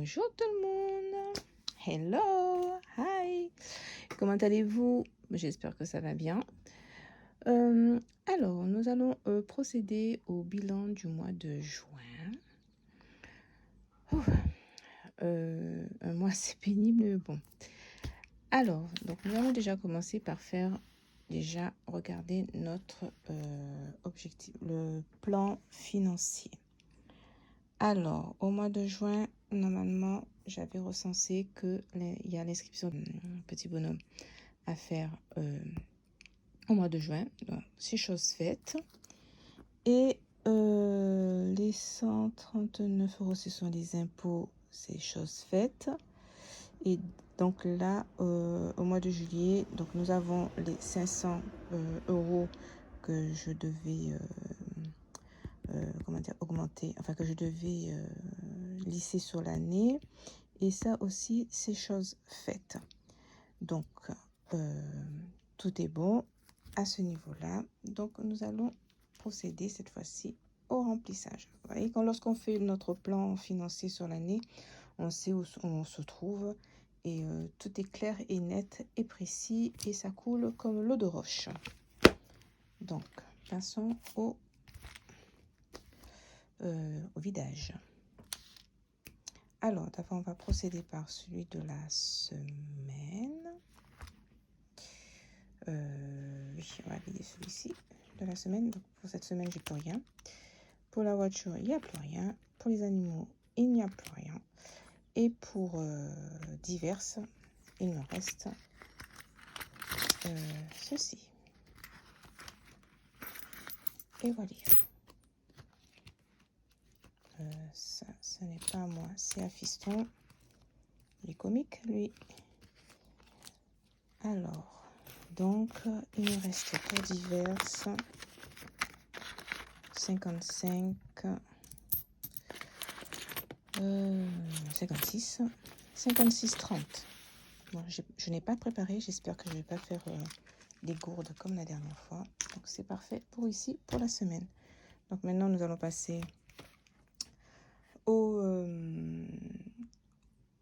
Bonjour tout le monde. Hello, hi. Comment allez-vous? J'espère que ça va bien. Alors, nous allons procéder au bilan du mois de juin. Un mois assez pénible, mais bon. Alors, donc nous allons déjà commencer par regarder notre objectif, le plan financier. Alors, au mois de juin, normalement, j'avais recensé qu'il y a l'inscription d'un petit bonhomme à faire au mois de juin. Donc, c'est chose faite. Et les 139 €, ce sont les impôts, c'est chose faite. Et donc là, au mois de juillet, donc nous avons les 500 € que je devais augmenter, enfin que je devais lisser sur l'année. Et ça aussi, c'est chose faite. Donc, tout est bon à ce niveau-là. Donc, nous allons procéder cette fois-ci au remplissage. Vous voyez, lorsqu'on fait notre plan financier sur l'année, on sait où on se trouve et tout est clair et net et précis et ça coule comme l'eau de roche. Donc, passons au vidage. Alors, d'abord, on va procéder par celui de la semaine. Oui, on va vider celui-ci de la semaine. Donc, pour cette semaine, j'ai plus rien. Pour la voiture, il n'y a plus rien. Pour les animaux, il n'y a plus rien. Et pour diverses, il me reste ceci. Et voilà. Ça, ce n'est pas à moi, c'est à Fiston. Il est comique, lui. Alors, donc, il me reste pour diverses 55, 56, 56, 30. Bon, je n'ai pas préparé, j'espère que je ne vais pas faire des gourdes comme la dernière fois. Donc, c'est parfait pour ici, pour la semaine. Donc, maintenant, nous allons passer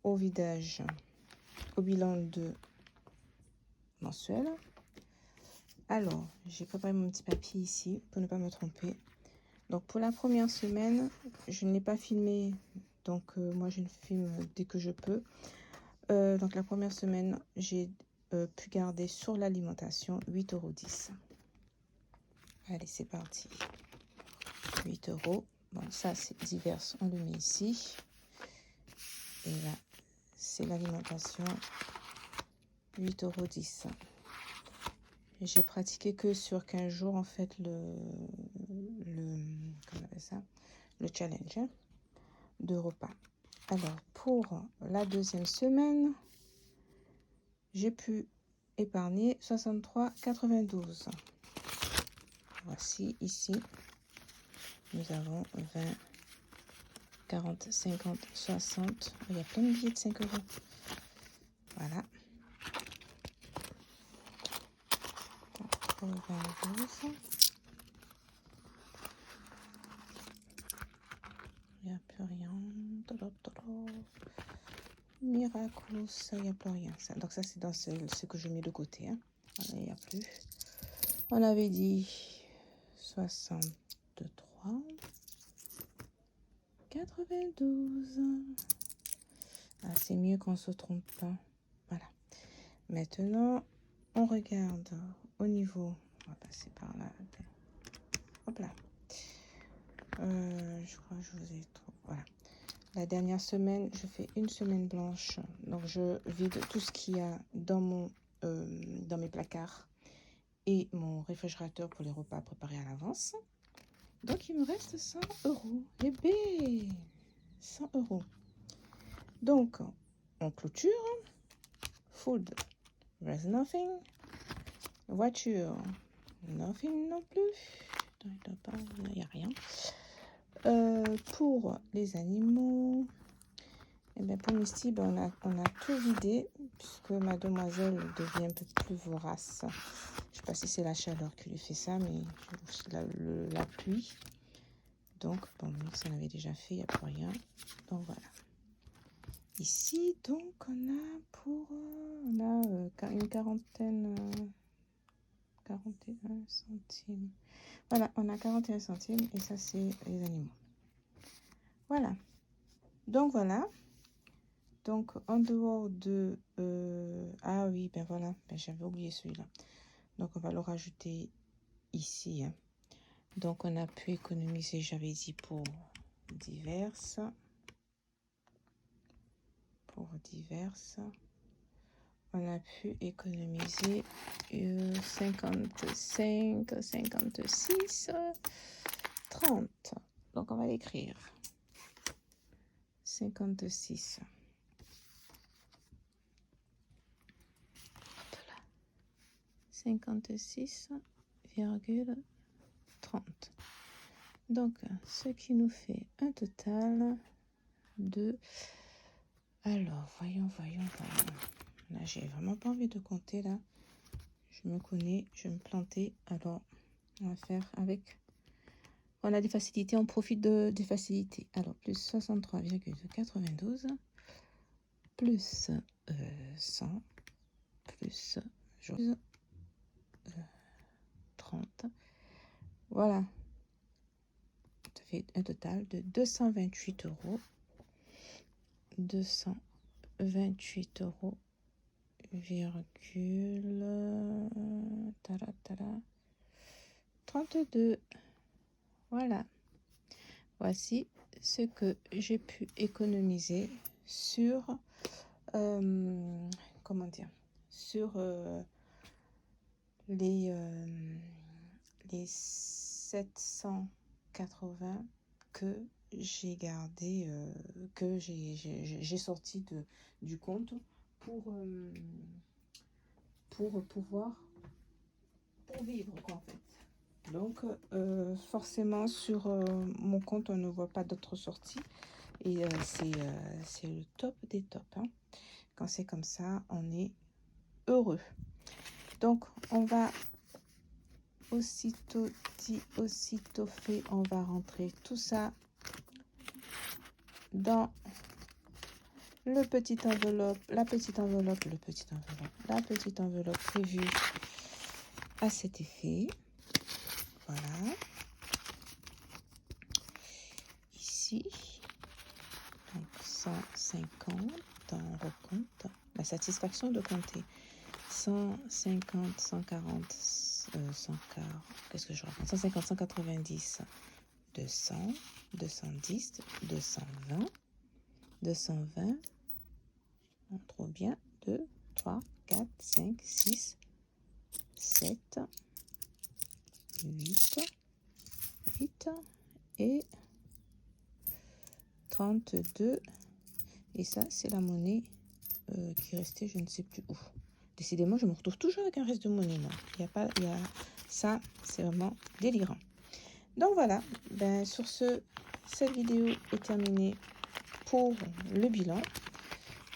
au vidage, au bilan de mensuel. Alors, j'ai préparé mon petit papier ici pour ne pas me tromper. Donc, pour la première semaine, je ne l'ai pas filmé. Donc, moi, je le filme dès que je peux. Donc, la première semaine, j'ai pu garder sur l'alimentation 8,10 €. Allez, c'est parti. 8 €. Bon, ça, c'est divers. On le met ici. Et là, c'est l'alimentation. 8,10 €. J'ai pratiqué que sur 15 jours, en fait, comment on appelle ça, le challenge de repas. Alors, pour la deuxième semaine, j'ai pu épargner 63,92 €. Voici ici, nous avons 20, 40, 50, 60. Il y a plein de billets de 5 €. Voilà. 92. Il n'y a plus rien. Miraculous, il n'y a plus rien. Ça, donc ça, c'est dans ce que je mets de côté. Hein. Voilà, il n'y a plus. On avait dit 63, 92. Ah, c'est mieux qu'on ne se trompe pas. Voilà. Maintenant, on regarde au niveau. On va passer par là. Hop là. Je crois que je vous ai trop. Voilà. La dernière semaine, je fais une semaine blanche. Donc, je vide tout ce qu'il y a dans mes placards et mon réfrigérateur pour les repas préparés à l'avance. Donc, il me reste 100 €. Eh bien, 100 €. Donc, on clôture. Food, there's nothing. Voiture, nothing non plus. Il n'y a rien. Pour les animaux, eh bien pour Misty, on a tout vidé puisque mademoiselle devient un peu plus vorace. Je ne sais pas si c'est la chaleur qui lui fait ça, mais la pluie. Donc, bon, Mix en avait déjà fait, il n'y a plus rien. Donc voilà. ici. Donc, on a une quarantaine, 41 centimes. Voilà, on a 41 centimes et ça, c'est les animaux. Voilà. Donc, voilà. Donc, en dehors de... ah oui, ben voilà, ben, j'avais oublié celui-là. Donc, on va le rajouter ici. Hein. Donc, on a pu économiser, j'avais dit, pour diverses. On a pu économiser 55, 56, 30. Donc, on va l'écrire. 56. 56,30. Donc, ce qui nous fait un total de... Alors, voyons. Là, j'ai vraiment pas envie de compter, là. Je me connais, je vais me planter. Alors, on va faire avec... On a des facilités, on profite des facilités. Alors, plus 63,92, plus 100, plus 30. Voilà. Ça fait un total de 228 euros. 228 euros, virgule, 32. Voilà. Voici ce que j'ai pu économiser sur, comment dire, sur les 780 que j'ai gardé, que j'ai sorti du compte pour pouvoir vivre quoi, en fait. Donc forcément sur mon compte on ne voit pas d'autres sorties et c'est le top des tops. Hein. Quand c'est comme ça, on est heureux. Donc on va aussitôt dit, aussitôt fait, on va rentrer tout ça dans la petite enveloppe prévue à cet effet. Voilà. Ici, donc 150 en recompte. La satisfaction de compter 150, 140, 140. Qu'est-ce que je raconte? 150, 190, 200, 210, 220, 220. Trop bien. 2, 3, 4, 5, 6, 7, 8 et 32. Et ça, c'est la monnaie qui restait, je ne sais plus où. Décidément, je me retrouve toujours avec un reste de monnaie. Moi. Ça, c'est vraiment délirant. Donc voilà, ben, sur ce, cette vidéo est terminée pour le bilan.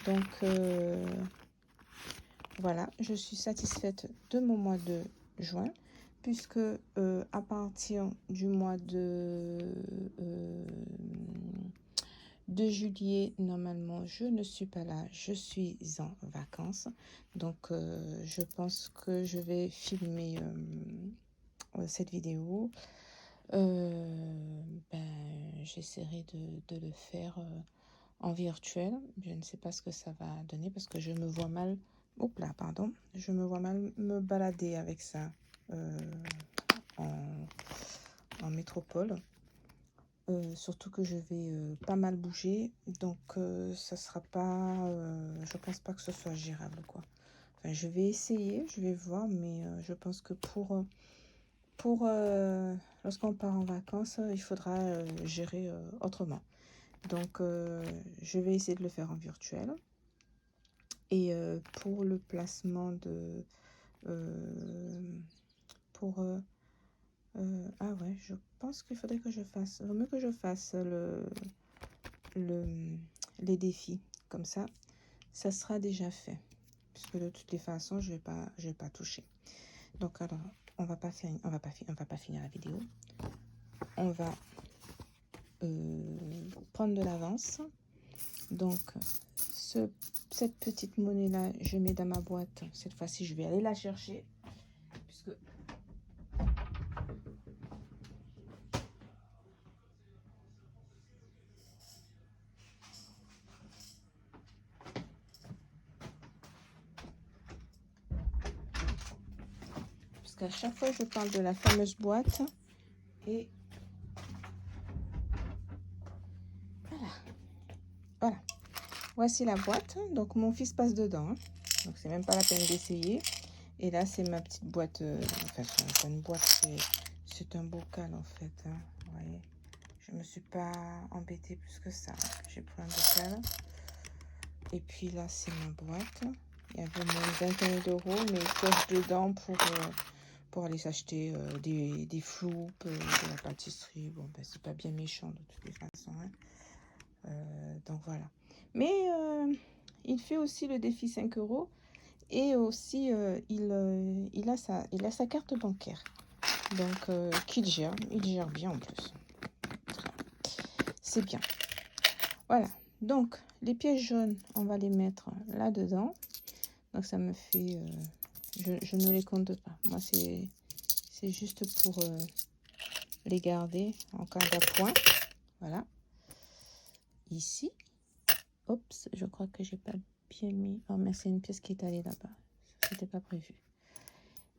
Donc voilà, je suis satisfaite de mon mois de juin, puisque à partir du mois de juillet, normalement, je ne suis pas là, je suis en vacances. Donc, je pense que je vais filmer cette vidéo. J'essaierai de le faire en virtuel. Je ne sais pas ce que ça va donner parce que je me vois mal. Oups là, pardon. Je me vois mal me balader avec ça en métropole. Surtout que je vais pas mal bouger, donc ça sera pas, je pense pas que ce soit gérable quoi. Enfin, je vais essayer, je vais voir, mais je pense que pour lorsqu'on part en vacances, il faudra gérer autrement. Donc je vais essayer de le faire en virtuel. Et pour le placement de ah ouais, je pense qu'il faudrait que je fasse, vaut mieux que je fasse les défis. Comme ça sera déjà fait. Puisque de toutes les façons, je vais pas toucher. Donc alors, on va pas finir la vidéo. On va prendre de l'avance. Donc, cette petite monnaie-là, je mets dans ma boîte. Cette fois-ci, je vais aller la chercher. Puisque... Parce qu'à chaque fois, je parle de la fameuse boîte. Et voilà. Voilà. Voici la boîte. Donc, mon fils passe dedans. Hein. Donc, c'est même pas la peine d'essayer. Et là, c'est ma petite boîte. Enfin, c'est pas une boîte, c'est un bocal en fait. Hein. Vous voyez, je me suis pas embêtée plus que ça. J'ai pris un bocal. Et puis là, c'est ma boîte. Il y avait moins 21 €, mais il coche dedans pour aller s'acheter des floupes, de la pâtisserie. Bon, ben, c'est pas bien méchant de toutes les façons. Hein. Donc voilà. Mais il fait aussi le défi 5 €. Et aussi, il a sa carte bancaire. Donc, qu'il gère. Il gère bien en plus. C'est bien. Voilà. Donc, les pièces jaunes, on va les mettre là-dedans. Donc, ça me fait... je ne les compte pas. Moi, c'est juste pour les garder en cas d'appoint. Voilà. Ici. Oups, je crois que j'ai pas bien mis... Oh, mais c'est une pièce qui est allée là-bas. C'était pas prévu.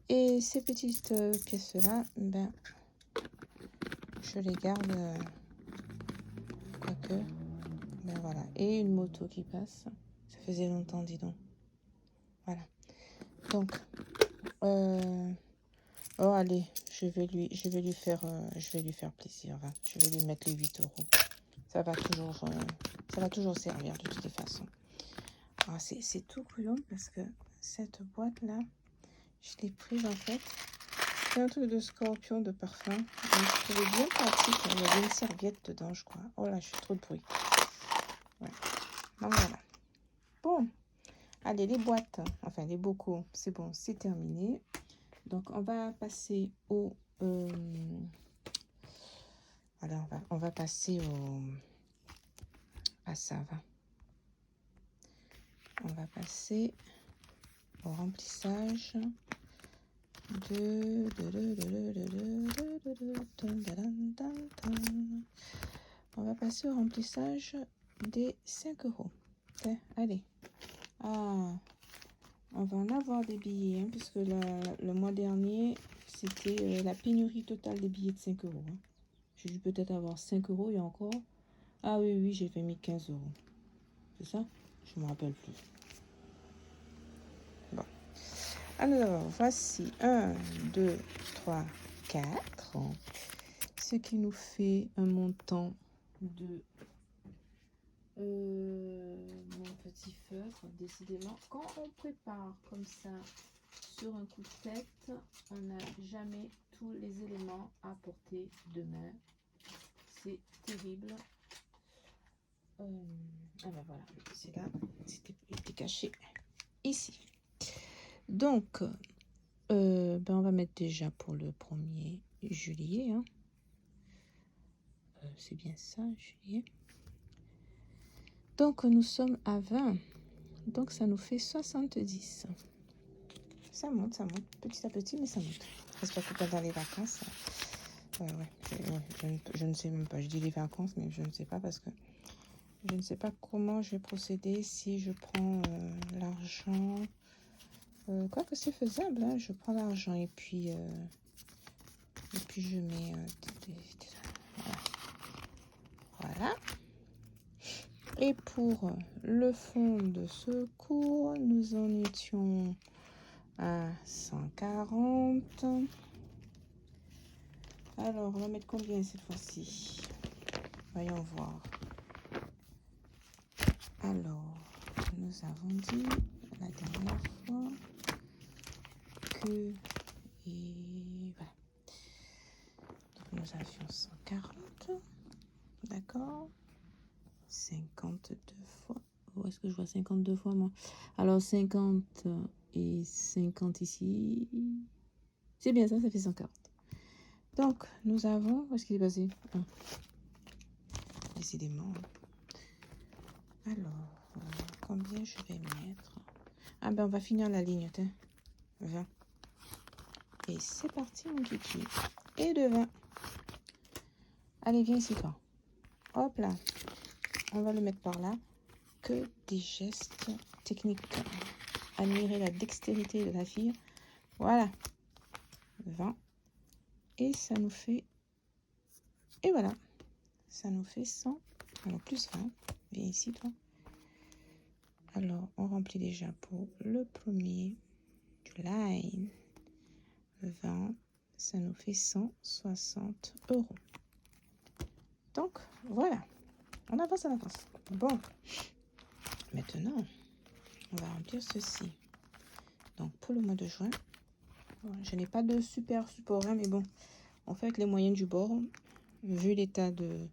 Et ces petites pièces-là, ben, je les garde, quoique, ben voilà. Et une moto qui passe. Ça faisait longtemps, dis donc. Voilà. Donc, oh allez, je vais lui faire plaisir. Hein. Je vais lui mettre les 8 €. Ça va toujours servir de toutes les façons. Alors, c'est tout couillon parce que cette boîte-là, je l'ai prise en fait. C'est un truc de scorpion de parfum. Et je trouvais bien pratique. Il y avait une serviette dedans, je crois. Oh là, je fais trop de bruit. Ouais. Donc voilà. Bon. Allez, les boîtes, enfin les bocaux, c'est bon, c'est terminé. Donc, on va passer au... alors, on va passer à ça, va. On va passer au remplissage on va passer au remplissage des 5 €. Okay, allez. Ah, on va en avoir des billets, hein, puisque le mois dernier, c'était la pénurie totale des billets de 5 €. Hein. J'ai dû peut-être avoir 5 € et encore. Ah oui, j'ai fait mis 15 €. C'est ça? Je me rappelle plus. Bon. Alors, voici 1, 2, 3, 4. Ce qui nous fait un montant de... mon petit feutre, décidément, quand on prépare comme ça sur un coup de tête, on n'a jamais tous les éléments à portée de main. C'est terrible. Ah ben voilà, c'est là, c'était caché ici. Donc, ben on va mettre déjà pour le 1er juillet. Hein. C'est bien ça, juillet. Donc, nous sommes à 20. Donc, ça nous fait 70. Ça monte, petit à petit, mais ça monte. J'espère que pendant les vacances... je ne sais même pas. Je dis les vacances, mais je ne sais pas parce que je ne sais pas comment je vais procéder si je prends l'argent. Quoique c'est faisable, hein, je prends l'argent et puis je mets... voilà. Et pour le fonds de secours, nous en étions à 140. Alors, on va mettre combien cette fois-ci? Voyons voir. Alors, nous avons dit la dernière fois que... Et voilà. Donc, nous avions 140. D'accord. 52 fois. Où est-ce que je vois 52 fois, moi? Alors, 50 et 50 ici. C'est bien ça, ça fait 140. Donc, nous avons... Où est-ce qu'il est passé? Décidément. Alors, Combien je vais mettre? Ah ben on va finir la ligne, tiens. 20. Et c'est parti mon kiki. Et de 20. Allez, viens ici toi. Hop là. On va le mettre par là. Que des gestes techniques. Admirer la dextérité de la fille. Voilà. 20. Et ça nous fait... Et voilà. Ça nous fait 100. Alors plus 20. Viens ici toi. Alors, on remplit déjà pour le premier du line. 20, ça nous fait 160 €. Donc, voilà. On avance, on avance. Bon. Maintenant, on va remplir ceci. Donc, pour le mois de juin, je n'ai pas de super support, hein, mais bon, on fait avec les moyens du bord. Vu l'état du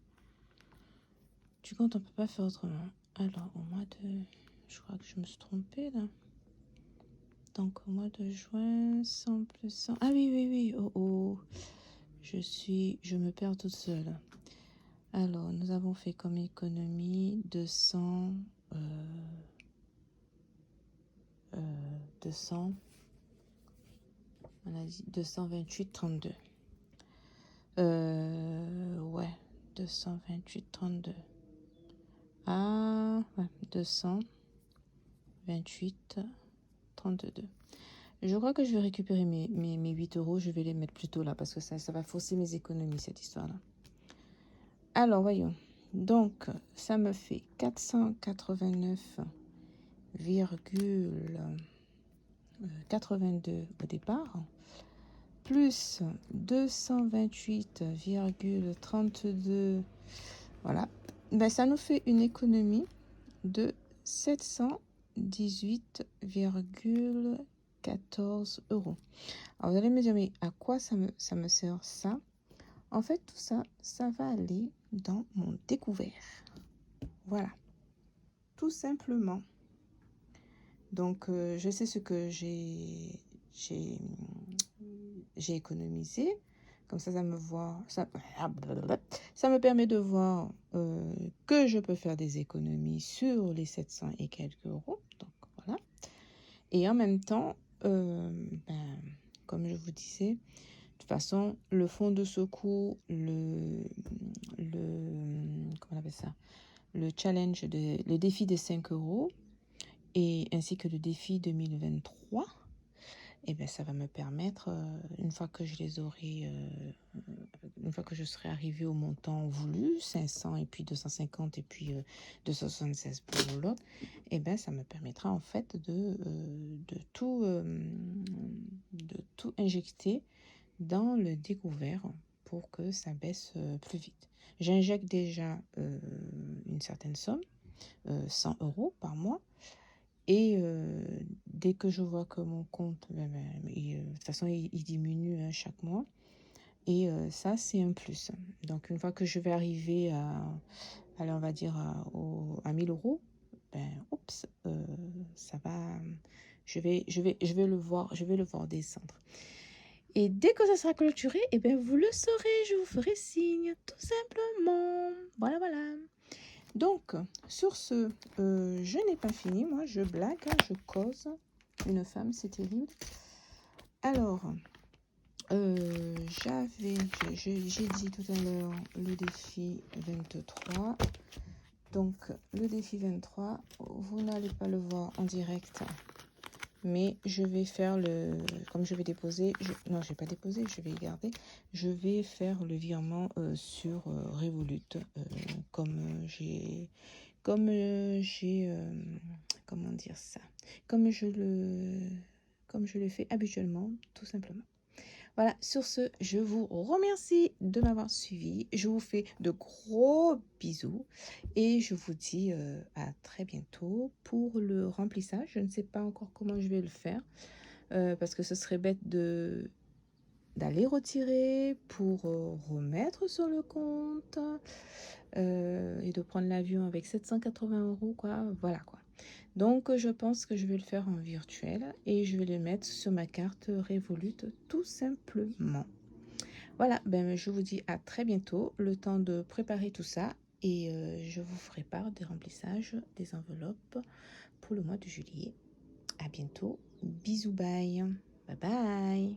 compte, on ne peut pas faire autrement. Alors, au mois de... Je crois que je me suis trompée, là. Donc, au mois de juin, 100 plus 100. Ah oui, oui, oui. Oh, oh. Je me perds toute seule. Alors, nous avons fait comme économie 200... 200... On a dit 228,32. Ouais, 228,32. Ah, ouais, 228,32. Je crois que je vais récupérer mes 8 €. Je vais les mettre plutôt là parce que ça va fausser mes économies, cette histoire-là. Alors, voyons. Donc, ça me fait 489,82 au départ, plus 228,32. Voilà. Ben, ça nous fait une économie de 718,14 €. Alors, vous allez me dire, mais à quoi ça me sert ça? En fait, tout ça, ça va aller dans mon découvert. Voilà. Tout simplement. Donc, je sais ce que j'ai économisé. Comme ça me permet de voir que je peux faire des économies sur les 700 et quelques euros. Donc, voilà. Et en même temps, comme je vous disais, de toute façon, le fonds de secours, comment on appelle ça? Le challenge, le défi de 5 € et ainsi que le défi 2023, et bien ça va me permettre, une fois que je les aurai, une fois que je serai arrivée au montant voulu, 500 et puis 250 et puis 276 pour l'autre, et bien ça me permettra en fait de tout injecter dans le découvert pour que ça baisse plus vite. J'injecte déjà une certaine somme, 100 € par mois. Et dès que je vois que mon compte, de toute façon, il diminue hein, chaque mois. Et ça, c'est un plus. Donc, une fois que je vais arriver allez, on va dire, à 1000 €, ben, oups, ça va, je vais le voir descendre. Et dès que ça sera clôturé, et ben, vous le saurez, je vous ferai signe, tout simplement. Voilà, voilà. Donc, sur ce, je n'ai pas fini. Moi, je blague, hein, je cause. Une femme, c'est terrible. Alors, j'ai dit tout à l'heure le défi 23. Donc, le défi 23, vous n'allez pas le voir en direct. Mais je vais faire comme je vais déposer, non, je vais pas déposer, je vais garder. Je vais faire le virement sur Revolut, comment dire ça, comme je le fais habituellement, tout simplement. Voilà, sur ce, je vous remercie de m'avoir suivi. Je vous fais de gros bisous et je vous dis à très bientôt pour le remplissage. Je ne sais pas encore comment je vais le faire parce que ce serait bête d'aller retirer pour remettre sur le compte et de prendre l'avion avec 780 €, quoi. Voilà, quoi. Donc, je pense que je vais le faire en virtuel et je vais le mettre sur ma carte Revolut tout simplement. Voilà, ben, je vous dis à très bientôt. Le temps de préparer tout ça et je vous ferai part des remplissages des enveloppes pour le mois de juillet. À bientôt. Bisous, bye. Bye bye.